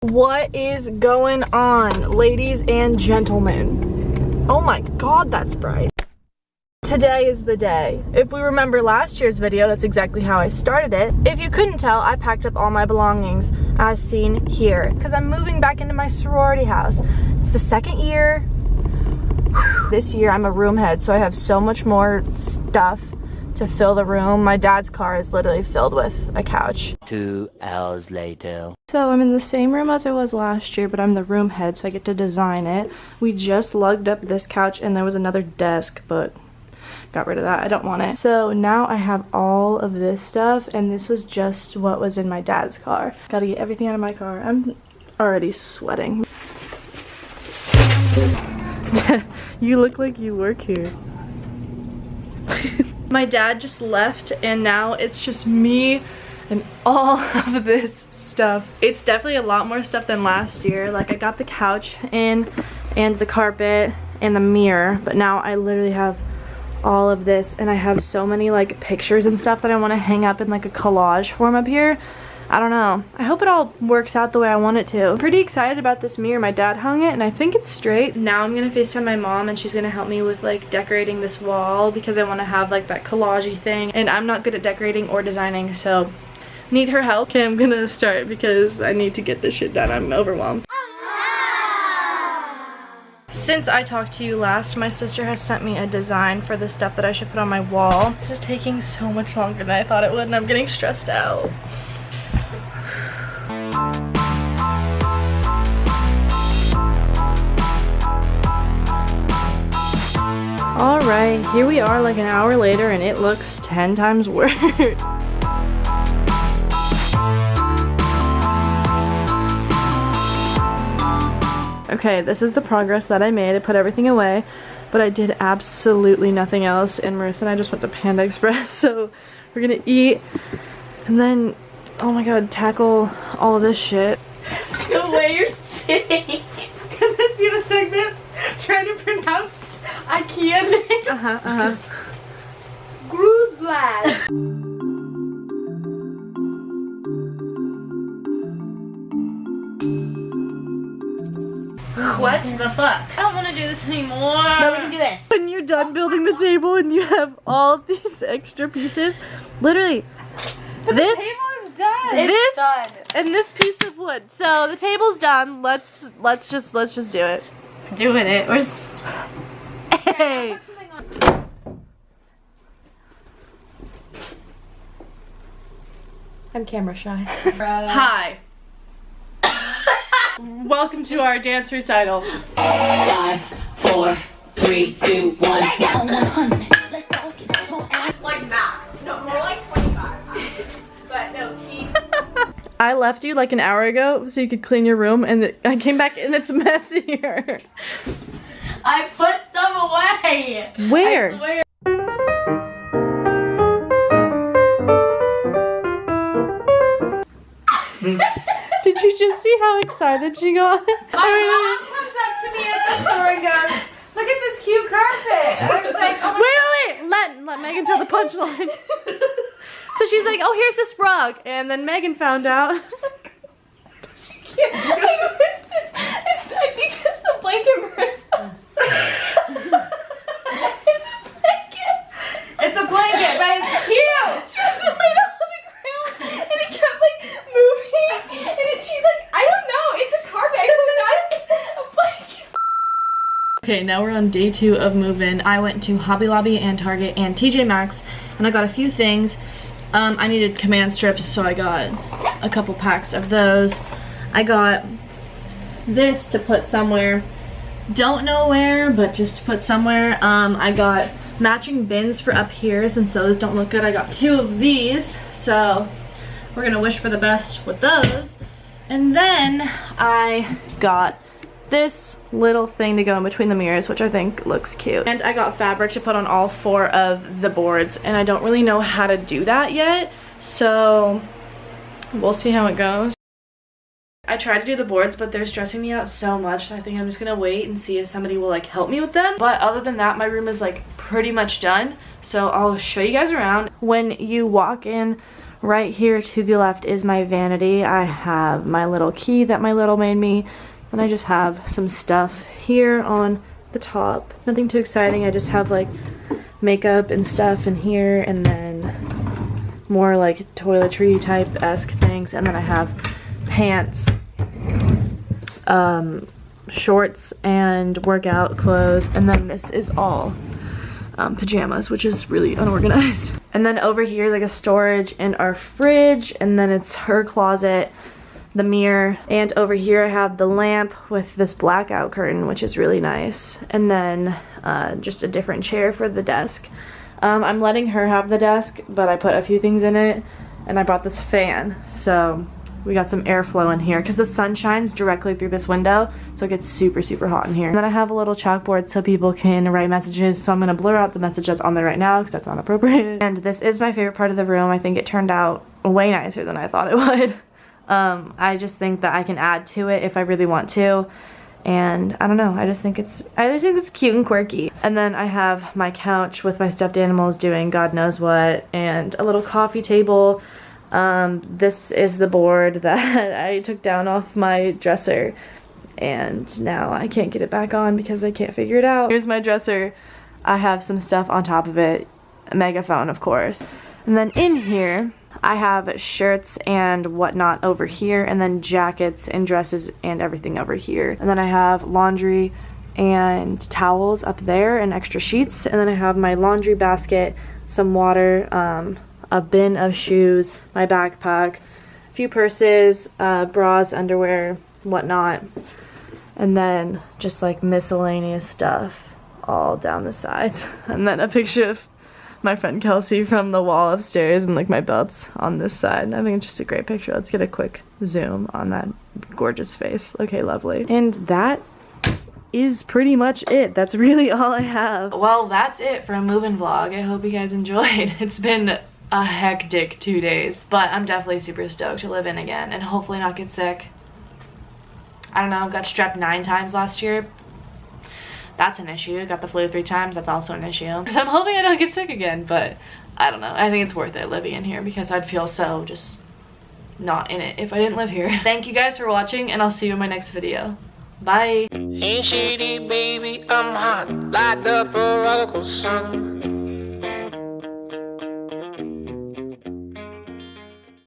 What is going on, ladies and gentlemen? Oh my god, that's bright. Today is the day. If we remember last year's video, that's exactly how I started it. If you couldn't tell, I packed up all my belongings, as seen here, because I'm moving back into my sorority house. It's the second year. This year I'm a room head, so I have so much more stuff to fill the room. My dad's car is literally filled with a couch. 2 hours later. So I'm in the same room as I was last year, but I'm the room head, so I get to design it. We just lugged up this couch and there was another desk, but got rid of that. I don't want it. So now I have all of this stuff, and this was just what was in my dad's car. Gotta get everything out of my car. I'm already sweating. You look like you work here. My dad just left and now it's just me and all of this stuff. It's definitely a lot more stuff than last year. Like, I got the couch in and the carpet and the mirror, but now I literally have all of this, and I have so many like pictures and stuff that I want to hang up in like a collage form up here. I don't know. I hope it all works out the way I want it to. I'm pretty excited about this mirror. My dad hung it and I think it's straight. Now I'm gonna FaceTime my mom and she's gonna help me with like decorating this wall because I want to have like that collage-y thing, and I'm not good at decorating or designing, so need her help. Okay, I'm gonna start because I need to get this shit done. I'm overwhelmed. Since I talked to you last, my sister has sent me a design for the stuff that I should put on my wall. This is taking so much longer than I thought it would, and I'm getting stressed out. Alright, here we are like an hour later and it looks 10 times worse. Okay, this is the progress that I made. I put everything away, but I did absolutely nothing else, and Marissa and I just went to Panda Express, so we're gonna eat and then, oh my god, tackle all of this shit. The way you're sitting. Can this be the segment? Trying to pronounce IKEA name? Groesblad. What the fuck? I don't want to do this anymore. No, we can do this. When you're done building the table and you have all these extra pieces, literally, But this, the table is done. this, It's done. and this piece of wood. So the table's done. Let's just do it. Doing it. We're Hey. I'm camera shy. Hi. Welcome to our dance recital. 5, 4, 3, 2, 1. Let's go. like max. No, more like 25. But no, keep. I left you like an hour ago so you could clean your room, and I came back and it's messier. I put some away. Where? I swear. Did you just see how excited she got? My mom comes up to me at the store and goes, "Look at this cute carpet." And I was like, "Oh my Wait. Let Megan tell the punchline. So she's like, "Oh, here's this rug," and then Megan found out. She can't do it. I think this is a blanket, Marissa. It's a blanket, but it's cute. It's laid on the ground, and it kept like moving. And she's like, "I don't know. It's a carpet. I don't know. It's a blanket." Okay, now we're on day 2 of move-in. I went to Hobby Lobby and Target and TJ Maxx, and I got a few things. I needed command strips, so I got a couple packs of those. I got this to put somewhere. Don't know where, but just to put somewhere. I got matching bins for up here since those don't look good. I got 2 of these, so we're gonna wish for the best with those. And then I got this little thing to go in between the mirrors, which I think looks cute. And I got fabric to put on all 4 of the boards, and I don't really know how to do that yet, so we'll see how it goes. I tried to do the boards, but they're stressing me out so much. I think I'm just gonna wait and see if somebody will like help me with them. But other than that, my room is like pretty much done, so I'll show you guys around. When you walk in Right here to the left is my vanity. I have my little key that my little made me, and I just have some stuff here on the top. Nothing too exciting. I just have like makeup and stuff in here, and then more like toiletry type-esque things, and then I have pants, shorts, and workout clothes, and then this is all pajamas, which is really unorganized. And then over here is like a storage in our fridge, and then it's her closet, the mirror, and over here I have the lamp with this blackout curtain, which is really nice, and then just a different chair for the desk. I'm letting her have the desk, but I put a few things in it, and I brought this fan, so we got some airflow in here because the sun shines directly through this window, so it gets super hot in here. And then I have a little chalkboard so people can write messages, so I'm gonna blur out the message that's on there right now because that's not appropriate. And this is my favorite part of the room. I think it turned out way nicer than I thought it would. I just think that I can add to it if I really want to, and I don't know, I just think it's cute and quirky. And then I have my couch with my stuffed animals doing God knows what, and a little coffee table. This is the board that I took down off my dresser, and now I can't get it back on because I can't figure it out. Here's my dresser. I have some stuff on top of it, a megaphone of course. And then in here I have shirts and whatnot over here, and then jackets and dresses and everything over here. And then I have laundry and towels up there and extra sheets, and then I have my laundry basket, some water, a bin of shoes, my backpack, a few purses, bras, underwear, whatnot, and then just like miscellaneous stuff all down the sides. And then a picture of my friend Kelsey from the wall upstairs, and like my belts on this side. I think it's just a great picture. Let's get a quick zoom on that gorgeous face. Okay, lovely. And that is pretty much it. That's really all I have. Well, that's it for a move-in vlog. I hope you guys enjoyed. It's been a hectic 2 days, but I'm definitely super stoked to live in again and hopefully not get sick. I don't know, got strep 9 times last year. That's an issue. Got the flu 3 times. That's also an issue. So I'm hoping I don't get sick again, but I don't know. I think it's worth it living in here because I'd feel so just not in it if I didn't live here. Thank you guys for watching, and I'll see you in my next video. Bye. Ain't shady, baby, I'm hot like the prodigal son.